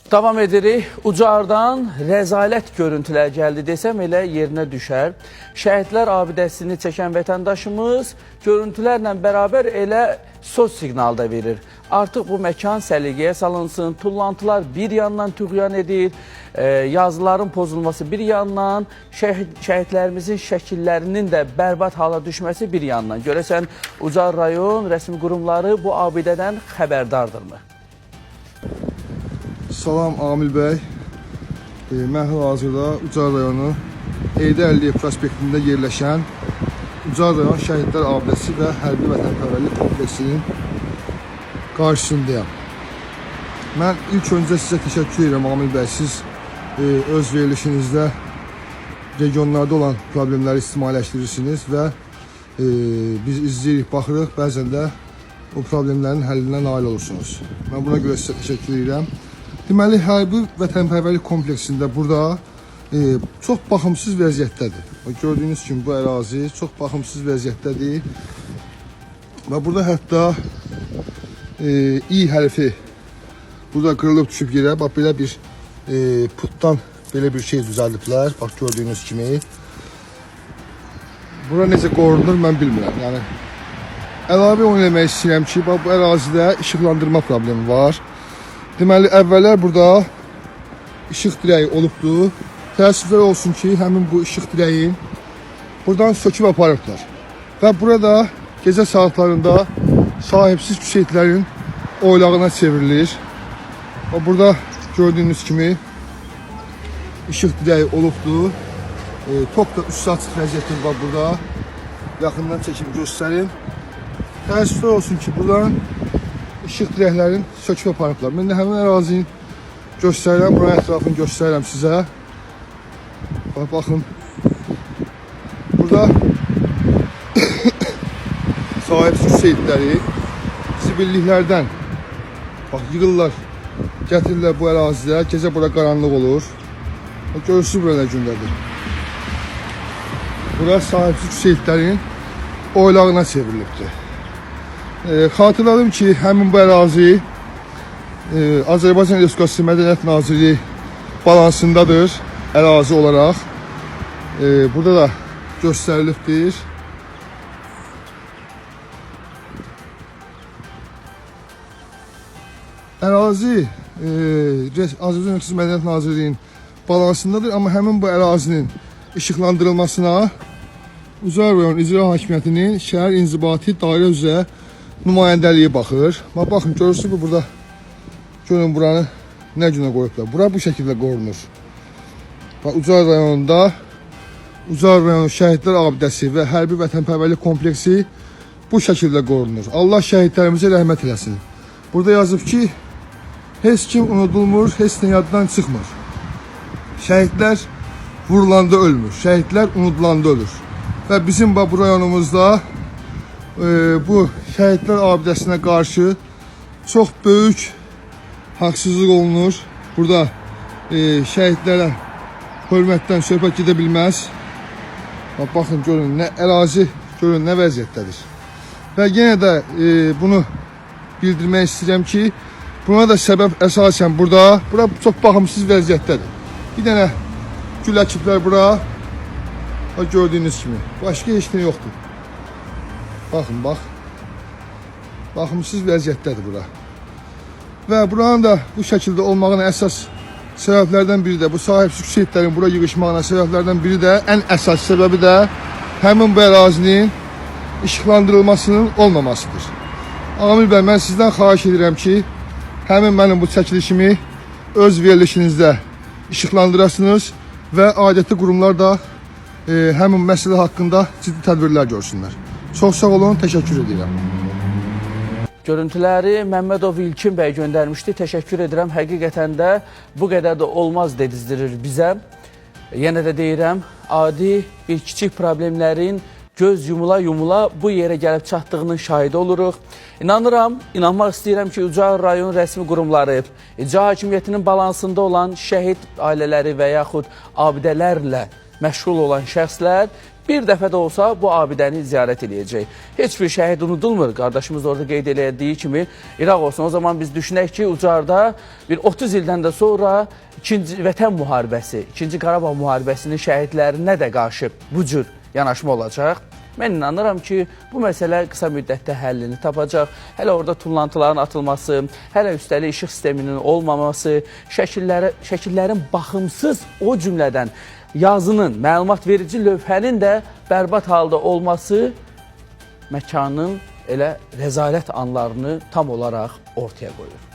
Davam edirik. Ucardan rəzalət görüntülər gəldi desəm elə yerinə düşər. Şəhidlər abidəsini çəkən vətəndaşımız görüntülərlə bərabər elə söz siqnal da verir. Artıq bu məkan səliqəyə salınsın, tullantılar bir yandan tüğyan edir, yazıların pozulması bir yandan, şəhidlərimizin şəkillərinin də bərbad hala düşməsi bir yandan. Görəsən, Ucar rayon rəsmi qurumları bu abidədən xəbərdardırmı? Salam Amil bəy, mən hal-hazırda Ucar rayonu Heydər Əliyev prospektində yerləşən Ucar rayon Şəhidlər Abidəsi və Hərbi Vətənpərvərlik kompleksinin qarşısındayım. Mən ilk öncə sizə təşəkkür edirəm Amil bəy, siz öz verilişinizdə regionlarda olan problemləri istimaliləşdirirsiniz və biz izləyirik, baxırıq, bəzən də o problemlərin həllinə nail olursunuz. Mən buna görə sizə təşəkkür edirəm. Deməli, Hərbi Vətənpərvərlik kompleksində burada çox baxımsız vəziyyətdədir. Gördüyünüz kimi bu ərazi çox baxımsız vəziyyətdədir. Və burada hətta İ hərfi burada qırılıb düşüb yerə. Bax, belə bir putdan belə bir şey düzəldiblər. Bax, gördüyünüz kimi. Bura necə qorunur, mən bilmirəm. Yəni, əlavə onu demək istəyirəm ki, bax, bu ərazidə işıqlandırma problemi var. Deməli, əvvəllər burada işıq dirəyi olubdur. Təəssüflər olsun ki, həmin bu işıq dirəyin buradan söküb aparıblar. Və burada gecə saatlarında sahibsiz şəhidlərin oylağına çevrilir. Və burada gördüyünüz kimi işıq dirəyi olubdur. Top da üstü açıq vəziyyətdir var burada. Yaxından çəkib göstərim. Təəssüflər olsun ki, buradan işıq dirəklərin söküb aparıblar. Mən də həmin ərazini göstərirəm, buranın ətrafını göstərirəm sizə. Baxın, burada sahibsiz şəhidləri zibilliklərdən yığırlar, gətirirlər bu ərazidə. Gecə bura qaranlıq olur. Görürsünüz burada nə gündədir. Bura sahibsiz şəhidlərin oylağına çevrilibdir. Xatırladım ki, həmin bu ərazi Azərbaycan Respublikası Mədəniyyət Nazirliyi balansındadır ərazi olaraq. Burada da göstərilibdir. Ərazi Azərbaycan Respublikası Mədəniyyət Nazirliyinin balansındadır, amma həmin bu ərazinin işıqlandırılmasına Ucar rayon İcra Hakimiyyətinin şəhər inzibati dairə üzrə nümayəndəliyi baxır. Baxın, görürsünüz bu burada. Görün buranı nə günə qoyublar. Bura bu şəkildə qorunur. Ucar rayonunda Ucar rayon Şəhidlər Abidəsi və Hərbi Vətənpərvərlik kompleksi bu şəkildə qorunur. Allah şəhidlərimizə rəhmət eləsin. Burada yazıb ki, heç kim unudulmur, heç nə yaddan çıxmır. Şəhidlər vurulanda ölmür, şəhidlər unudulanda ölür. Və bizim bu rayonumuzda bu Şəhidlər Abidəsinə qarşı çox böyük haqsızlıq olunur. Burada şəhidlərə hörmətdən söhbət gedə bilməz. Baxın, görün, nə ərazi, görün, nə vəziyyətdədir. Və yenə də bunu bildirmək istəyirəm ki, buna da səbəb əsasən bura çox baxımsız vəziyyətdədir. Bir dənə gül əkiblər bura. Gördüyünüz kimi. Başqa heç nə yoxdur. Baxın, bax. Baxımsız vəziyyətdədir bura. Və buranın da bu şəkildə olmağına əsas səbəblərdən biri də, bu sahibsiz şəhidlərin bura yığışmağına səbəblərdən biri də, ən əsas səbəbi də həmin bu ərazinin işıqlandırılmasının olmamasıdır. Amil bəy, mən sizdən xahiş edirəm ki, həmin mənim bu çəkilişimi öz verilişinizdə işıqlandırasınız və aidiyyatlı qurumlar da həmin məsələ haqqında ciddi tədbirlər görsünlər. Çox sağ olun, təşəkkür edirəm. Görüntüləri Məmmədov İlkin bəy göndərmişdi. Təşəkkür edirəm. Həqiqətən də bu qədər də olmaz dedizdirir bizə. Yenə də deyirəm, adi bir kiçik problemlərin göz yumula-yumula bu yerə gəlib çatdığının şahidi oluruq. İnanıram, inanmaq istəyirəm ki, Ucar rayon rəsmi qurumları, icra hakimiyyətinin balansında olan şəhid ailələri və yaxud abidələrlə məşğul olan şəxslər bir dəfə də olsa bu abidəni ziyarət edəcək. Heç bir şəhid unudulmur. Qardaşımız orada qeyd elədiyi kimi İraq olsun. O zaman biz düşünək ki, Ucarda bir 30 ildən də sonra İkinci Vətən müharibəsi, İkinci Qarabağ müharibəsinin şəhidlərinə də qarşı bu cür yanaşma olacaq. Mən inanıram ki, bu məsələ qısa müddətdə həllini tapacaq. Hələ orada tullantıların atılması, hələ üstəlik işıq sisteminin olmaması, şəkillərin baxımsız, o cümlədən yazının, məlumat verici lövhənin də bərbad halda olması məkanın elə rəzalət anlarını tam olaraq ortaya qoyur.